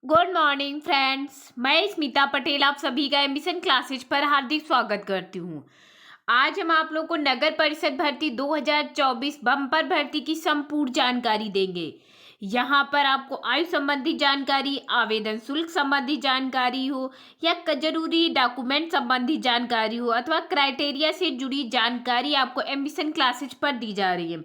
Good morning friends, मैं स्मिता पटेल आप सभी का एम्बिशन क्लासेज पर हार्दिक स्वागत करती हूँ। आज हम आप लोग को नगर परिषद भर्ती 2024 बम्पर भर्ती की संपूर्ण जानकारी देंगे। यहाँ पर आपको आयु संबंधी जानकारी, आवेदन शुल्क संबंधी जानकारी हो या जरूरी डॉक्यूमेंट संबंधी जानकारी हो अथवा क्राइटेरिया से जुड़ी जानकारी आपको एम्बिशन क्लासेज पर दी जा रही है।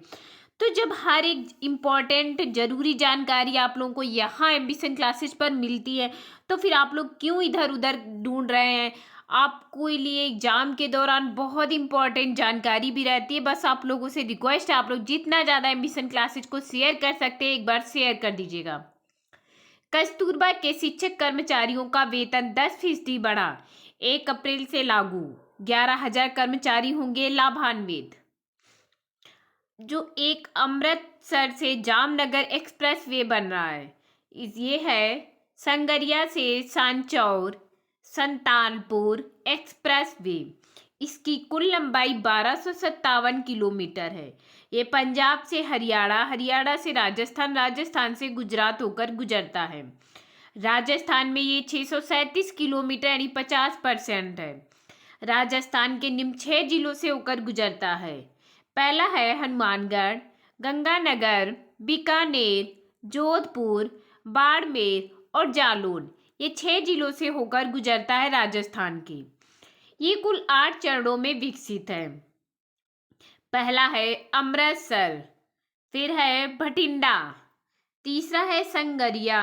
तो जब हर एक इम्पॉर्टेंट ज़रूरी जानकारी आप लोगों को यहाँ एम्बिशन क्लासेस पर मिलती है, तो फिर आप लोग क्यों इधर उधर ढूंढ रहे हैं। आपको लिए एग्जाम के दौरान बहुत इंपॉर्टेंट जानकारी भी रहती है। बस आप लोगों से रिक्वेस्ट है, आप लोग जितना ज़्यादा एम्बिशन क्लासेस को शेयर कर सकते हैं एक बार शेयर कर दीजिएगा। कस्तूरबा के शिक्षक कर्मचारियों का वेतन 10% बढ़ा, 1 अप्रैल से लागू। 11,000 कर्मचारी होंगे लाभान्वित। जो एक अमृतसर से जामनगर एक्सप्रेस वे बन रहा है, ये है संगरिया से सांचौर संतालपुर एक्सप्रेस वे। इसकी कुल लंबाई 1257 किलोमीटर है। ये पंजाब से हरियाणा, हरियाणा से राजस्थान, राजस्थान से गुजरात होकर गुजरता है। राजस्थान में ये 637 किलोमीटर यानी 50% है। राजस्थान के निम्न 6 जिलों से होकर गुजरता है। पहला है हनुमानगढ़, गंगानगर, बीकानेर, जोधपुर, बाड़मेर और जालौन। ये 6 जिलों से होकर गुजरता है राजस्थान के। ये कुल 8 चरणों में विकसित है। पहला है अमृतसर, फिर है भटिंडा, तीसरा है संगरिया,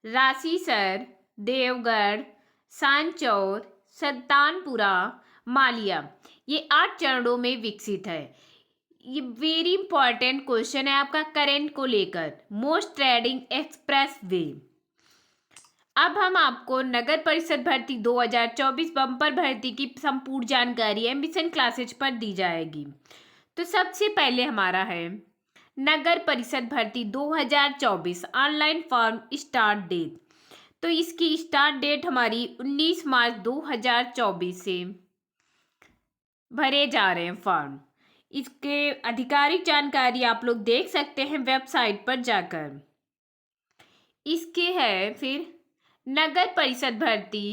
रासीसर, देवगढ़, सांचौर, सुल्तानपुरा, मालिया। ये 8 चरणों में विकसित है। ये वेरी इंपॉर्टेंट क्वेश्चन है आपका करंट को लेकर। Most trading express way. अब हम आपको नगर परिषद भर्ती 2024 बम्पर भर्ती की संपूर्ण जानकारी एम्बिशन क्लासेज पर दी जाएगी। तो सबसे पहले हमारा है नगर परिषद भर्ती 2024 ऑनलाइन फॉर्म स्टार्ट डेट। तो इसकी स्टार्ट डेट हमारी 19 मार्च 2024 से भरे जा रहे हैं फॉर्म। इसके आधिकारिक जानकारी आप लोग देख सकते हैं वेबसाइट पर जाकर। इसके है फिर नगर परिषद भर्ती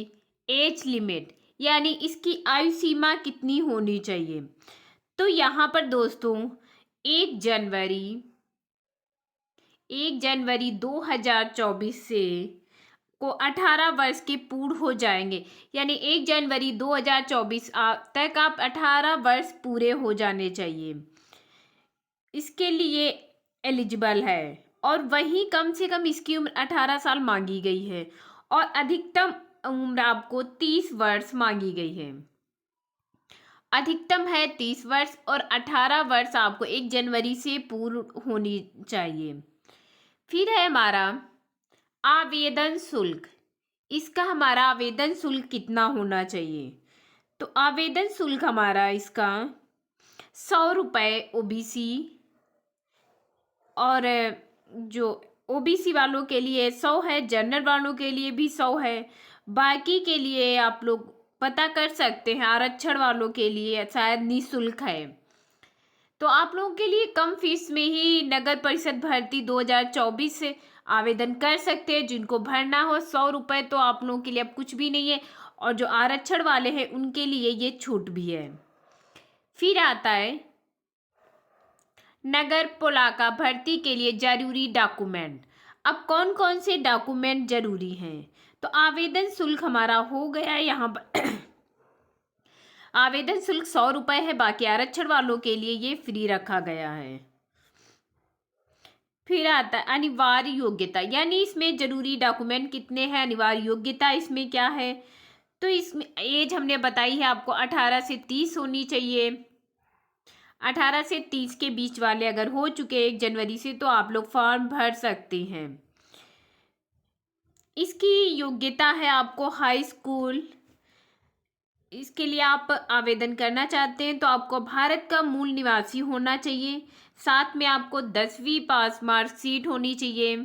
एज लिमिट, यानी इसकी आयु सीमा कितनी होनी चाहिए। तो यहाँ पर दोस्तों 1 जनवरी 2024 से को 18 वर्ष के पूर्ण हो जाएंगे, यानी 1 जनवरी 2024 तक आप 18 वर्ष पूरे हो जाने चाहिए, इसके लिए एलिजिबल है। और वहीं कम से कम इसकी उम्र 18 साल मांगी गई है और अधिकतम उम्र आपको 30 वर्ष मांगी गई है। अधिकतम है 30 वर्ष और 18 वर्ष आपको 1 जनवरी से पूर्ण होनी चाहिए। फिर है हमारा आवेदन शुल्क। इसका हमारा आवेदन शुल्क कितना होना चाहिए। तो आवेदन शुल्क हमारा इसका 100 रुपये ओबीसी, और जो ओबीसी वालों के लिए 100 है, जनरल वालों के लिए भी 100 है। बाकी के लिए आप लोग पता कर सकते हैं, आरक्षण वालों के लिए शायद निःशुल्क है। तो आप लोगों के लिए कम फीस में ही नगर परिषद भर्ती 2024 से आवेदन कर सकते हैं। जिनको भरना हो 100 रुपये, तो आप लोगों के लिए अब कुछ भी नहीं है। और जो आरक्षण वाले हैं उनके लिए ये छूट भी है। फिर आता है नगर पालिका भर्ती के लिए जरूरी डॉक्यूमेंट। अब कौन कौन से डॉक्यूमेंट जरूरी हैं। तो आवेदन शुल्क हमारा हो गया यहाँ पर आवेदन शुल्क 100 रुपये है, बाकी आरक्षण वालों के लिए ये फ्री रखा गया है। फिर आता है अनिवार्य योग्यता, यानी इसमें जरूरी डॉक्यूमेंट कितने हैं, अनिवार्य योग्यता इसमें क्या है। तो इसमें एज हमने बताई है आपको 18 से 30 होनी चाहिए। 18 से 30 के बीच वाले अगर हो चुके 1 जनवरी से, तो आप लोग फॉर्म भर सकते हैं। इसकी योग्यता है आपको हाई स्कूल। इसके लिए आप आवेदन करना चाहते हैं तो आपको भारत का मूल निवासी होना चाहिए। साथ में आपको 10वीं पास मार्कशीट होनी चाहिए।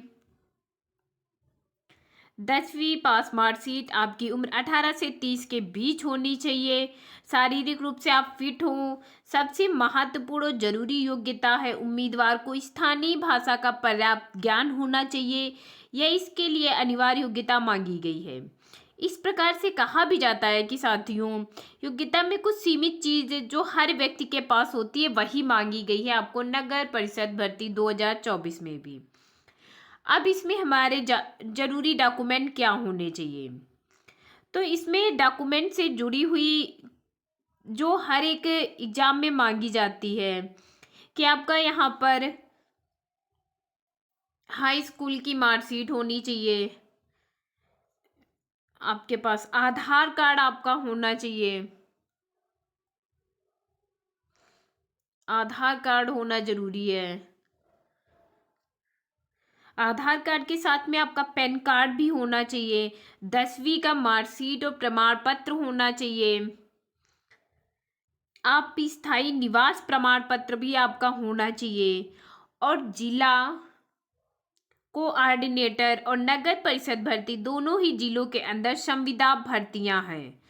10वीं पास मार्कशीट, आपकी उम्र 18 से 30 के बीच होनी चाहिए, शारीरिक रूप से आप फिट हों। सबसे महत्वपूर्ण और जरूरी योग्यता है उम्मीदवार को स्थानीय भाषा का पर्याप्त ज्ञान होना चाहिए। यह इसके लिए अनिवार्य योग्यता मांगी गई है। इस प्रकार से कहा भी जाता है कि साथियों, योग्यता में कुछ सीमित चीजें जो हर व्यक्ति के पास होती है वही मांगी गई है आपको नगर परिषद भर्ती 2024 में भी। अब इसमें हमारे जरूरी डॉक्यूमेंट क्या होने चाहिए, तो इसमें डॉक्यूमेंट से जुड़ी हुई जो हर एक एग्जाम में मांगी जाती है कि आपका यहाँ पर हाई स्कूल की मार्कशीट होनी चाहिए, आपके पास आधार कार्ड आपका होना चाहिए, आधार कार्ड होना जरूरी है। आधार कार्ड के साथ में आपका पैन कार्ड भी होना चाहिए, 10वीं का मार्कशीट और प्रमाण पत्र होना चाहिए। आप स्थायी निवास प्रमाण पत्र भी आपका होना चाहिए, और जिला कोऑर्डिनेटर और नगर परिषद भर्ती दोनों ही जिलों के अंदर संविदा भर्तियां हैं।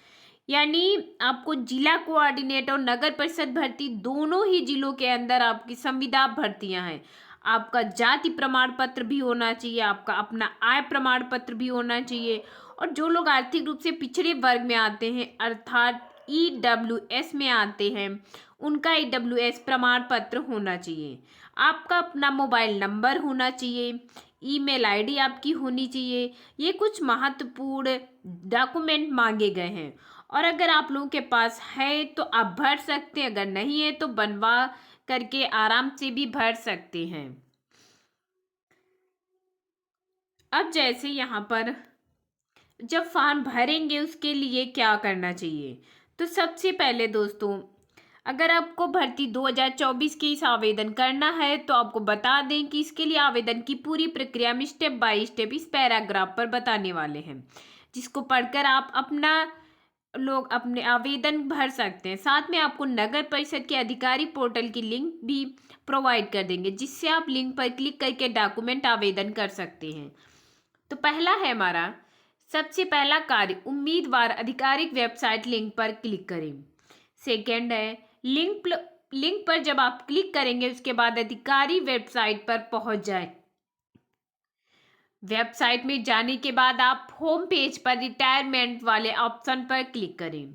यानी आपको जिला कोऑर्डिनेटर और नगर परिषद भर्ती दोनों ही जिलों के अंदर आपकी संविदा भर्तियां हैं। आपका जाति प्रमाण पत्र भी होना चाहिए, आपका अपना आय प्रमाण पत्र भी होना चाहिए, और जो लोग आर्थिक रूप से पिछड़े वर्ग में आते हैं अर्थात EWS में आते हैं उनका EWS प्रमाण पत्र होना चाहिए। आपका अपना मोबाइल नंबर होना चाहिए, ईमेल आईडी आपकी होनी चाहिए। ये कुछ महत्वपूर्ण डॉक्यूमेंट मांगे गए हैं, और अगर आप लोगों के पास है तो आप भर सकते हैं, अगर नहीं है तो बनवा करके आराम से भी भर सकते हैं। अब जैसे यहाँ पर जब फॉर्म भरेंगे उसके लिए क्या करना चाहिए, तो सबसे पहले दोस्तों, अगर आपको भर्ती 2024 के इस आवेदन करना है तो आपको बता दें कि इसके लिए आवेदन की पूरी प्रक्रिया में स्टेप बाय स्टेप इस पैराग्राफ पर बताने वाले हैं, जिसको पढ़कर आप अपने आवेदन भर सकते हैं। साथ में आपको नगर परिषद के अधिकारी पोर्टल की लिंक भी प्रोवाइड कर देंगे, जिससे आप लिंक पर क्लिक करके डॉक्यूमेंट आवेदन कर सकते हैं। तो पहला है हमारा सबसे पहला कार्य, उम्मीदवार आधिकारिक वेबसाइट लिंक पर क्लिक करें। सेकेंड है लिंक पर जब आप क्लिक करेंगे उसके बाद अधिकारी वेबसाइट पर पहुंच जाए। वेबसाइट में जाने के बाद आप होम पेज पर रिटायरमेंट वाले ऑप्शन पर क्लिक करें।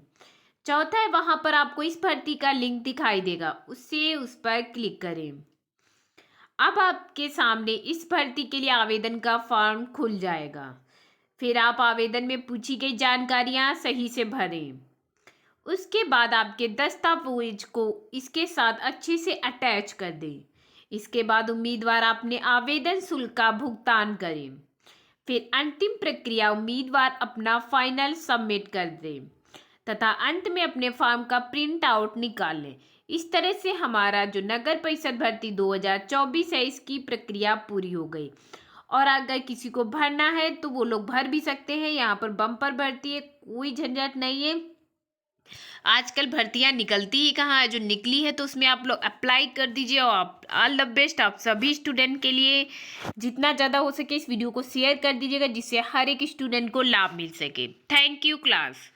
चौथा है वहां पर आपको इस भर्ती का लिंक दिखाई देगा, उस पर क्लिक करें। अब आपके सामने इस भर्ती के लिए आवेदन का फॉर्म खुल जाएगा। फिर आप आवेदन में पूछी गई जानकारियां सही से भरें। उसके बाद आपके दस्तावेज को इसके साथ अच्छे से अटैच कर दें। इसके बाद उम्मीदवार अपने आवेदन शुल्क का भुगतान करें। फिर अंतिम प्रक्रिया, उम्मीदवार अपना फाइनल सबमिट कर दें तथा अंत में अपने फॉर्म का प्रिंट आउट निकाल लें। इस तरह से हमारा जो नगर परिषद भर्ती 2024 है इसकी प्रक्रिया पूरी हो गई। और अगर किसी को भरना है तो वो लोग भर भी सकते हैं। यहाँ पर बम्पर भर्ती है, कोई झंझट नहीं है। आजकल भर्तियां निकलती ही कहाँ है, जो निकली है तो उसमें आप लोग अप्लाई कर दीजिए। और आप ऑल द बेस्ट आप सभी स्टूडेंट के लिए। जितना ज़्यादा हो सके इस वीडियो को शेयर कर दीजिएगा, जिससे हर एक स्टूडेंट को लाभ मिल सके। Thank you class.